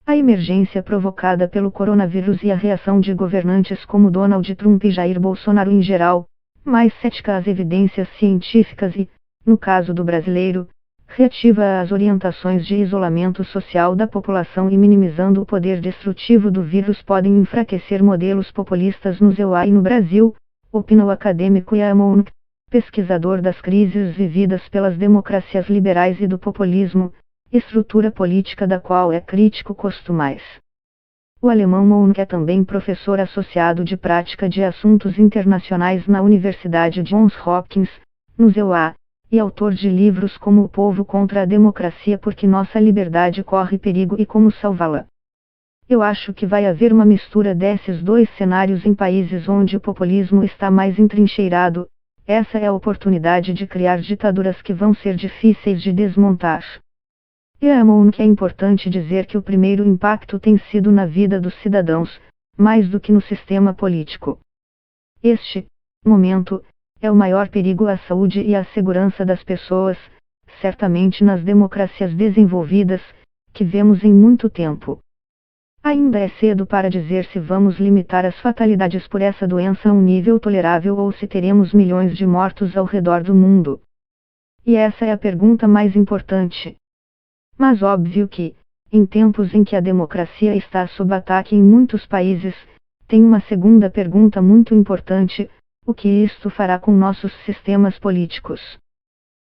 A emergência provocada pelo coronavírus e a reação de governantes como Donald Trump e Jair Bolsonaro em geral, mais cética às evidências científicas e, no caso do brasileiro, reativa às orientações de isolamento social da população e minimizando o poder destrutivo do vírus podem enfraquecer modelos populistas no EUA e no Brasil, opina o acadêmico Ian Mounk, pesquisador das crises vividas pelas democracias liberais e do populismo, estrutura política da qual é crítico costumais. O alemão Mounk é também professor associado de prática de assuntos internacionais na Universidade Johns Hopkins, no EUA, e autor de livros como O Povo contra a Democracia porque Nossa Liberdade Corre Perigo e Como Salvá-la. Eu acho que vai haver uma mistura desses dois cenários em países onde o populismo está mais entrincheirado. Essa é a oportunidade de criar ditaduras que vão ser difíceis de desmontar. E amo que é importante dizer que o primeiro impacto tem sido na vida dos cidadãos, mais do que no sistema político. Este momento é o maior perigo à saúde e à segurança das pessoas, certamente nas democracias desenvolvidas, que vemos em muito tempo. Ainda é cedo para dizer se vamos limitar as fatalidades por essa doença a um nível tolerável ou se teremos milhões de mortos ao redor do mundo. E essa é a pergunta mais importante. Mas óbvio que, em tempos em que a democracia está sob ataque em muitos países, tem uma segunda pergunta muito importante: o que isto fará com nossos sistemas políticos?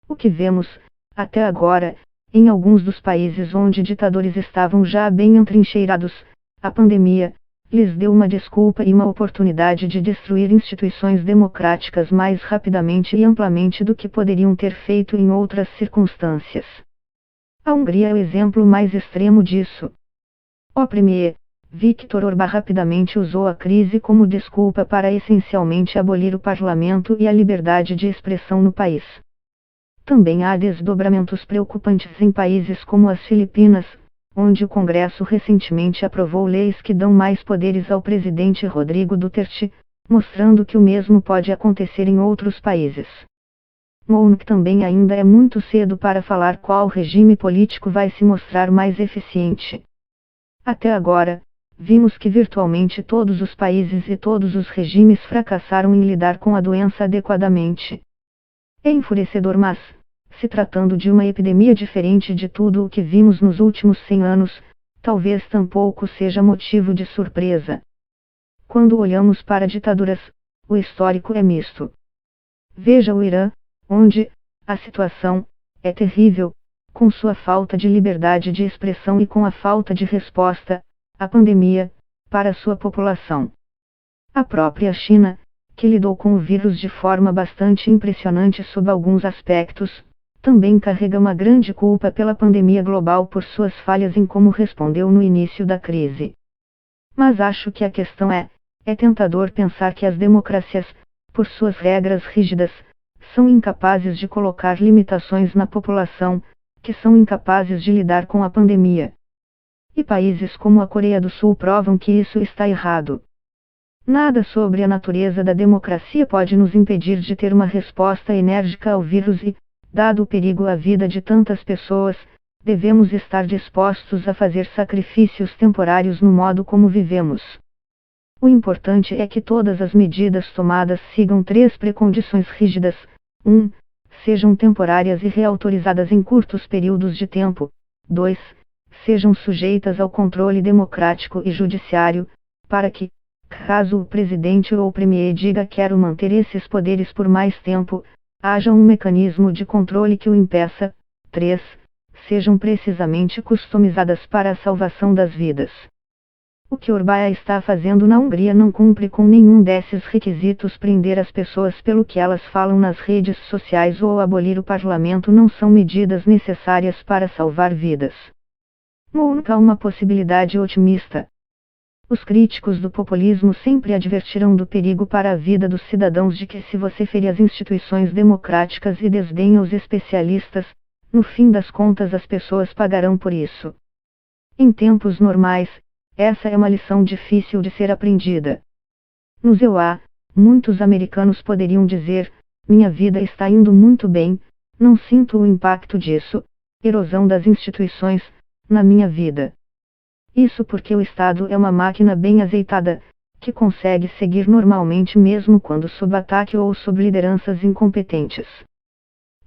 O que vemos, até agora, em alguns dos países onde ditadores estavam já bem entrincheirados, a pandemia lhes deu uma desculpa e uma oportunidade de destruir instituições democráticas mais rapidamente e amplamente do que poderiam ter feito em outras circunstâncias. A Hungria é o exemplo mais extremo disso. O premier, Viktor Orbán rapidamente usou a crise como desculpa para essencialmente abolir o parlamento e a liberdade de expressão no país. Também há desdobramentos preocupantes em países como as Filipinas, onde o Congresso recentemente aprovou leis que dão mais poderes ao presidente Rodrigo Duterte, mostrando que o mesmo pode acontecer em outros países. Mounk também ainda é muito cedo para falar qual regime político vai se mostrar mais eficiente. Até agora, vimos que virtualmente todos os países e todos os regimes fracassaram em lidar com a doença adequadamente. É enfurecedor, mas, se tratando de uma epidemia diferente de tudo o que vimos nos últimos 100 anos, talvez tampouco seja motivo de surpresa. Quando olhamos para ditaduras, o histórico é misto. Veja o Irã, onde a situação é terrível, com sua falta de liberdade de expressão e com a falta de resposta à pandemia para sua população. A própria China, que lidou com o vírus de forma bastante impressionante sob alguns aspectos, também carrega uma grande culpa pela pandemia global por suas falhas em como respondeu no início da crise. Mas acho que a questão é tentador pensar que as democracias, por suas regras rígidas, são incapazes de colocar limitações na população, que são incapazes de lidar com a pandemia. E países como a Coreia do Sul provam que isso está errado. Nada sobre a natureza da democracia pode nos impedir de ter uma resposta enérgica ao vírus e, dado o perigo à vida de tantas pessoas, devemos estar dispostos a fazer sacrifícios temporários no modo como vivemos. O importante é que todas as medidas tomadas sigam 3 precondições rígidas. 1. Sejam temporárias e reautorizadas em curtos períodos de tempo. 2. Sejam sujeitas ao controle democrático e judiciário, para que, caso o presidente ou o premier diga quero manter esses poderes por mais tempo, haja um mecanismo de controle que o impeça. 3. Sejam precisamente customizadas para a salvação das vidas. O que Orbán está fazendo na Hungria não cumpre com nenhum desses requisitos. Prender as pessoas pelo que elas falam nas redes sociais ou abolir o parlamento não são medidas necessárias para salvar vidas. Mounk há uma possibilidade otimista. Os críticos do populismo sempre advertirão do perigo para a vida dos cidadãos de que se você ferir as instituições democráticas e desdenha os especialistas, no fim das contas as pessoas pagarão por isso. Em tempos normais, essa é uma lição difícil de ser aprendida. No EUA, muitos americanos poderiam dizer, minha vida está indo muito bem, não sinto o impacto disso, erosão das instituições, na minha vida. Isso porque o Estado é uma máquina bem azeitada, que consegue seguir normalmente mesmo quando sob ataque ou sob lideranças incompetentes.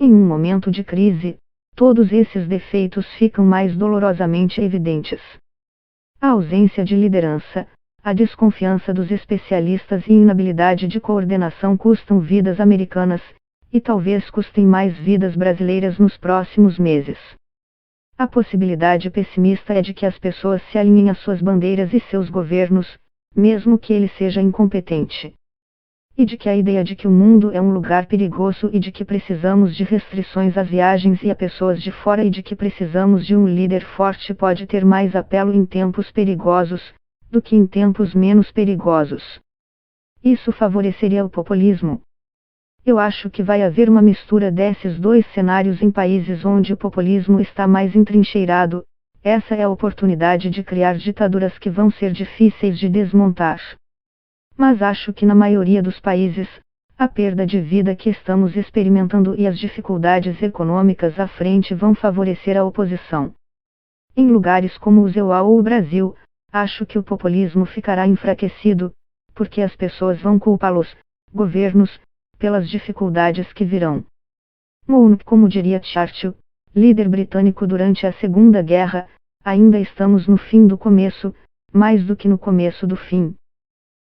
Em um momento de crise, todos esses defeitos ficam mais dolorosamente evidentes. A ausência de liderança, a desconfiança dos especialistas e inabilidade de coordenação custam vidas americanas, e talvez custem mais vidas brasileiras nos próximos meses. A possibilidade pessimista é de que as pessoas se alinhem às suas bandeiras e seus governos, mesmo que ele seja incompetente. E de que a ideia de que o mundo é um lugar perigoso e de que precisamos de restrições às viagens e a pessoas de fora e de que precisamos de um líder forte pode ter mais apelo em tempos perigosos, do que em tempos menos perigosos. Isso favoreceria o populismo. Eu acho que vai haver uma mistura desses dois cenários em países onde o populismo está mais entrincheirado. Essa é a oportunidade de criar ditaduras que vão ser difíceis de desmontar. Mas acho que na maioria dos países, a perda de vida que estamos experimentando e as dificuldades econômicas à frente vão favorecer a oposição. Em lugares como o ZEUA ou o Brasil, acho que o populismo ficará enfraquecido, porque as pessoas vão culpá-los, governos, pelas dificuldades que virão. Como diria Churchill, líder britânico durante a Segunda Guerra, ainda estamos no fim do começo, mais do que no começo do fim.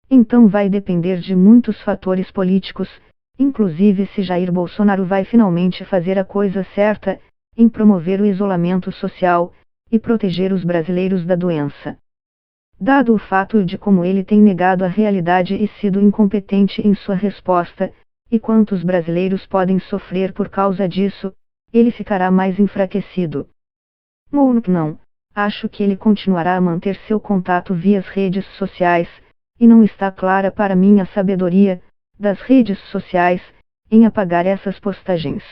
Então vai depender de muitos fatores políticos, inclusive se Jair Bolsonaro vai finalmente fazer a coisa certa, em promover o isolamento social, e proteger os brasileiros da doença. Dado o fato de como ele tem negado a realidade e sido incompetente em sua resposta, e quantos brasileiros podem sofrer por causa disso, ele ficará mais enfraquecido. Não, acho que ele continuará a manter seu contato via as redes sociais, e não está clara para mim a sabedoria das redes sociais em apagar essas postagens.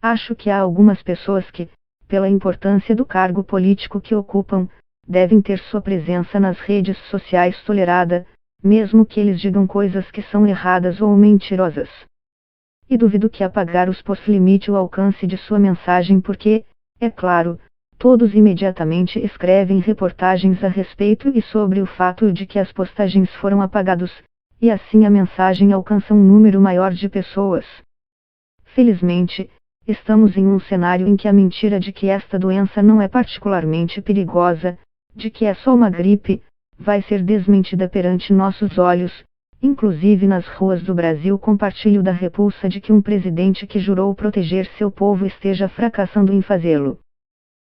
Acho que há algumas pessoas que, pela importância do cargo político que ocupam, devem ter sua presença nas redes sociais tolerada, mesmo que eles digam coisas que são erradas ou mentirosas. E duvido que apagar os posts limite o alcance de sua mensagem porque, é claro, todos imediatamente escrevem reportagens a respeito e sobre o fato de que as postagens foram apagadas, e assim a mensagem alcança um número maior de pessoas. Felizmente, estamos em um cenário em que a mentira de que esta doença não é particularmente perigosa, de que é só uma gripe, vai ser desmentida perante nossos olhos, inclusive nas ruas do Brasil. Compartilho da repulsa de que um presidente que jurou proteger seu povo esteja fracassando em fazê-lo.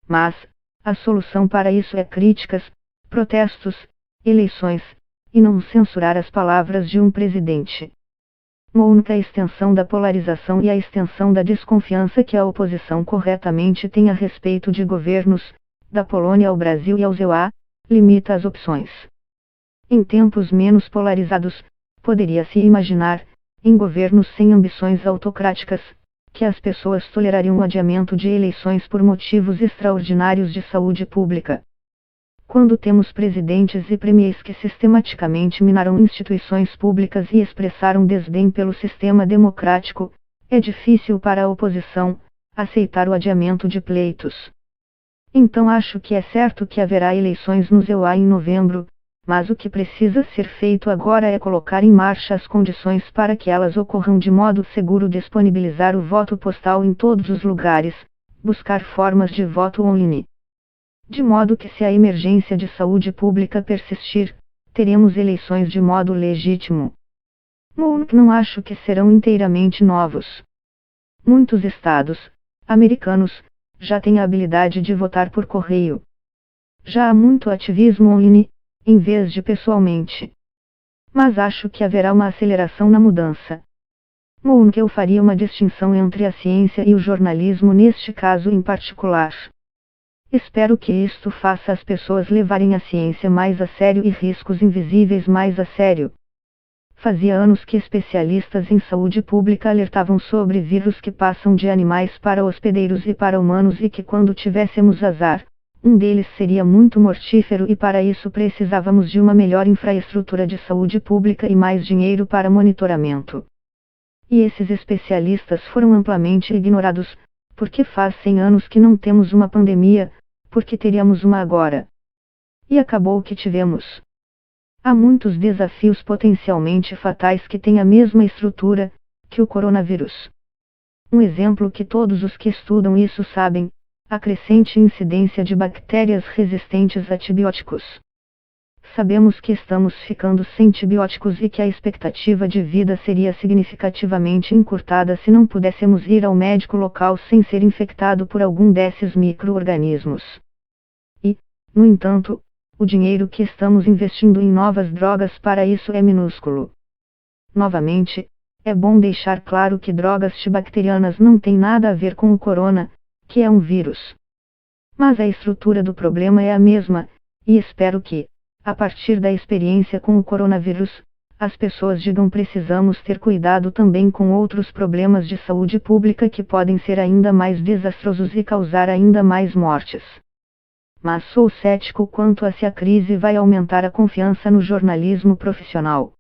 Mas, a solução para isso é críticas, protestos, eleições, e não censurar as palavras de um presidente. Uma única extensão da polarização e a extensão da desconfiança que a oposição corretamente tem a respeito de governos, da Polônia ao Brasil e ao ZEUA, limita as opções. Em tempos menos polarizados, poderia-se imaginar, em governos sem ambições autocráticas, que as pessoas tolerariam o adiamento de eleições por motivos extraordinários de saúde pública. Quando temos presidentes e premiers que sistematicamente minaram instituições públicas e expressaram desdém pelo sistema democrático, é difícil para a oposição aceitar o adiamento de pleitos. Então acho que é certo que haverá eleições no ZEUA em novembro, mas o que precisa ser feito agora é colocar em marcha as condições para que elas ocorram de modo seguro, disponibilizar o voto postal em todos os lugares, buscar formas de voto online. De modo que se a emergência de saúde pública persistir, teremos eleições de modo legítimo. Não acho que serão inteiramente novos. Muitos estados americanos já têm a habilidade de votar por correio. Já há muito ativismo online, em vez de pessoalmente. Mas acho que haverá uma aceleração na mudança. Que eu faria uma distinção entre a ciência e o jornalismo neste caso em particular. Espero que isto faça as pessoas levarem a ciência mais a sério e riscos invisíveis mais a sério. Fazia anos que especialistas em saúde pública alertavam sobre vírus que passam de animais para hospedeiros e para humanos e que quando tivéssemos azar, um deles seria muito mortífero e para isso precisávamos de uma melhor infraestrutura de saúde pública e mais dinheiro para monitoramento. E esses especialistas foram amplamente ignorados, porque faz 100 anos que não temos uma pandemia, porque teríamos uma agora. E acabou que tivemos. Há muitos desafios potencialmente fatais que têm a mesma estrutura que o coronavírus. Um exemplo que todos os que estudam isso sabem: a crescente incidência de bactérias resistentes a antibióticos. Sabemos que estamos ficando sem antibióticos e que a expectativa de vida seria significativamente encurtada se não pudéssemos ir ao médico local sem ser infectado por algum desses micro-organismos. E, no entanto, o dinheiro que estamos investindo em novas drogas para isso é minúsculo. Novamente, é bom deixar claro que drogas antibacterianas não têm nada a ver com o corona, que é um vírus. Mas a estrutura do problema é a mesma, e espero que, a partir da experiência com o coronavírus, as pessoas digam: precisamos ter cuidado também com outros problemas de saúde pública que podem ser ainda mais desastrosos e causar ainda mais mortes. Mas sou cético quanto a se a crise vai aumentar a confiança no jornalismo profissional.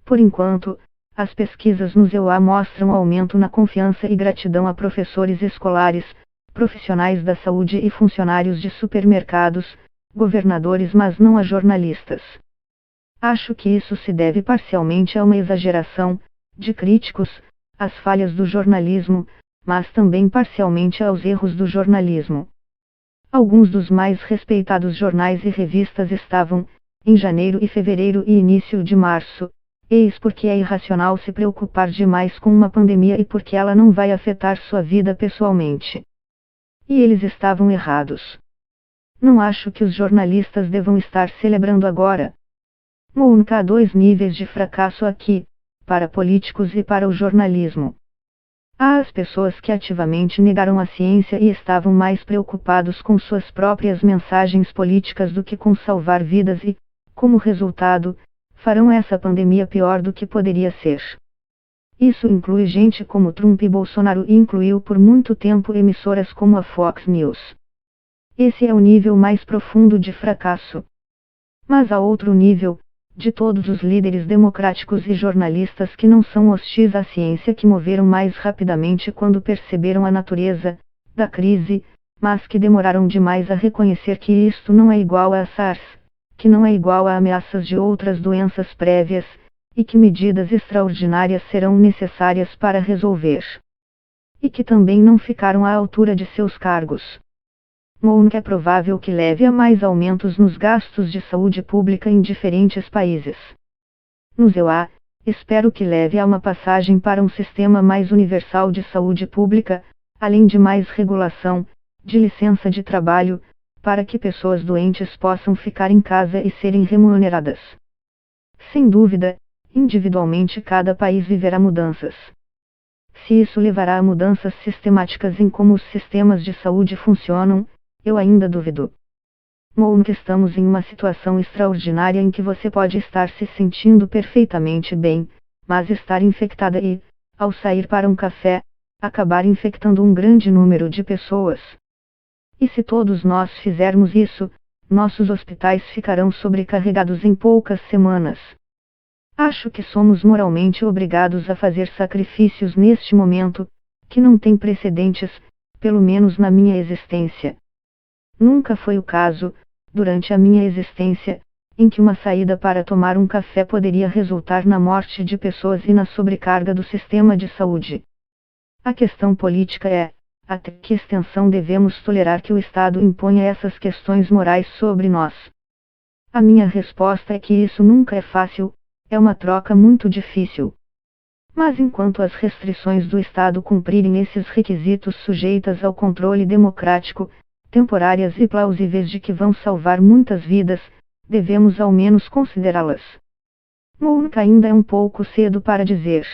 Por enquanto, as pesquisas no EUA mostram aumento na confiança e gratidão a professores escolares, profissionais da saúde e funcionários de supermercados, governadores, mas não a jornalistas. Acho que isso se deve parcialmente a uma exageração de críticos às falhas do jornalismo, mas também parcialmente aos erros do jornalismo. Alguns dos mais respeitados jornais e revistas estavam, em janeiro e fevereiro e início de março, eis porque é irracional se preocupar demais com uma pandemia e porque ela não vai afetar sua vida pessoalmente. E eles estavam errados. Não acho que os jornalistas devam estar celebrando agora. Nunca há dois níveis de fracasso aqui, para políticos e para o jornalismo. Há as pessoas que ativamente negaram a ciência e estavam mais preocupados com suas próprias mensagens políticas do que com salvar vidas e, como resultado, farão essa pandemia pior do que poderia ser. Isso inclui gente como Trump e Bolsonaro e incluiu por muito tempo emissoras como a Fox News. Esse é o nível mais profundo de fracasso. Mas há outro nível, de todos os líderes democráticos e jornalistas que não são hostis à ciência que moveram mais rapidamente quando perceberam a natureza da crise, mas que demoraram demais a reconhecer que isto não é igual a SARS, que não é igual a ameaças de outras doenças prévias, e que medidas extraordinárias serão necessárias para resolver. E que também não ficaram à altura de seus cargos. É provável que leve a mais aumentos nos gastos de saúde pública em diferentes países. No EUA, espero que leve a uma passagem para um sistema mais universal de saúde pública, além de mais regulação, de licença de trabalho, para que pessoas doentes possam ficar em casa e serem remuneradas. Sem dúvida, individualmente cada país viverá mudanças. Se isso levará a mudanças sistemáticas em como os sistemas de saúde funcionam, eu ainda duvido. Estamos em uma situação extraordinária em que você pode estar se sentindo perfeitamente bem, mas estar infectada e, ao sair para um café, acabar infectando um grande número de pessoas. E se todos nós fizermos isso, nossos hospitais ficarão sobrecarregados em poucas semanas. Acho que somos moralmente obrigados a fazer sacrifícios neste momento, que não tem precedentes, pelo menos na minha existência. Nunca foi o caso, durante a minha existência, em que uma saída para tomar um café poderia resultar na morte de pessoas e na sobrecarga do sistema de saúde. A questão política é: até que extensão devemos tolerar que o Estado imponha essas questões morais sobre nós? A minha resposta é que isso nunca é fácil, é uma troca muito difícil. Mas enquanto as restrições do Estado cumprirem esses requisitos sujeitas ao controle democrático, temporárias e plausíveis de que vão salvar muitas vidas, devemos ao menos considerá-las. Nunca ainda é um pouco cedo para dizer.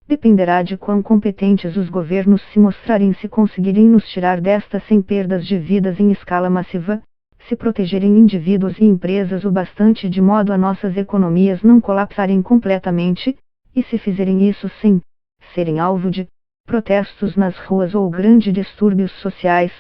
Dependerá de quão competentes os governos se mostrarem se conseguirem nos tirar desta sem perdas de vidas em escala massiva, se protegerem indivíduos e empresas o bastante de modo a nossas economias não colapsarem completamente, e se fizerem isso sem serem alvo de protestos nas ruas ou grandes distúrbios sociais,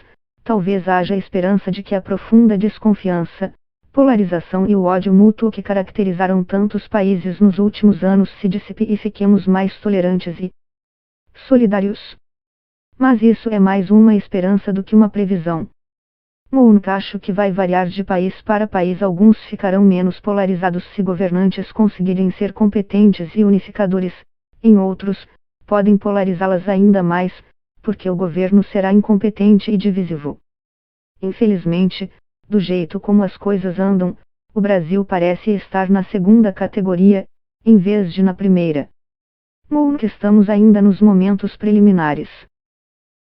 talvez haja esperança de que a profunda desconfiança, polarização e o ódio mútuo que caracterizaram tantos países nos últimos anos se dissipe e fiquemos mais tolerantes e solidários. Mas isso é mais uma esperança do que uma previsão. Acho que vai variar de país para país. Alguns ficarão menos polarizados se governantes conseguirem ser competentes e unificadores, em outros, podem polarizá-las ainda mais, porque o governo será incompetente e divisivo. Infelizmente, do jeito como as coisas andam, o Brasil parece estar na segunda categoria, em vez de na primeira. Que estamos ainda nos momentos preliminares.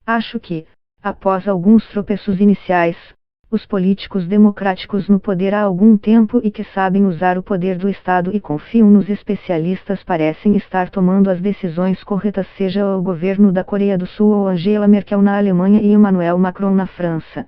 Acho que, após alguns tropeços iniciais, os políticos democráticos no poder há algum tempo e que sabem usar o poder do Estado e confiam nos especialistas parecem estar tomando as decisões corretas, seja o governo da Coreia do Sul ou Angela Merkel na Alemanha e Emmanuel Macron na França.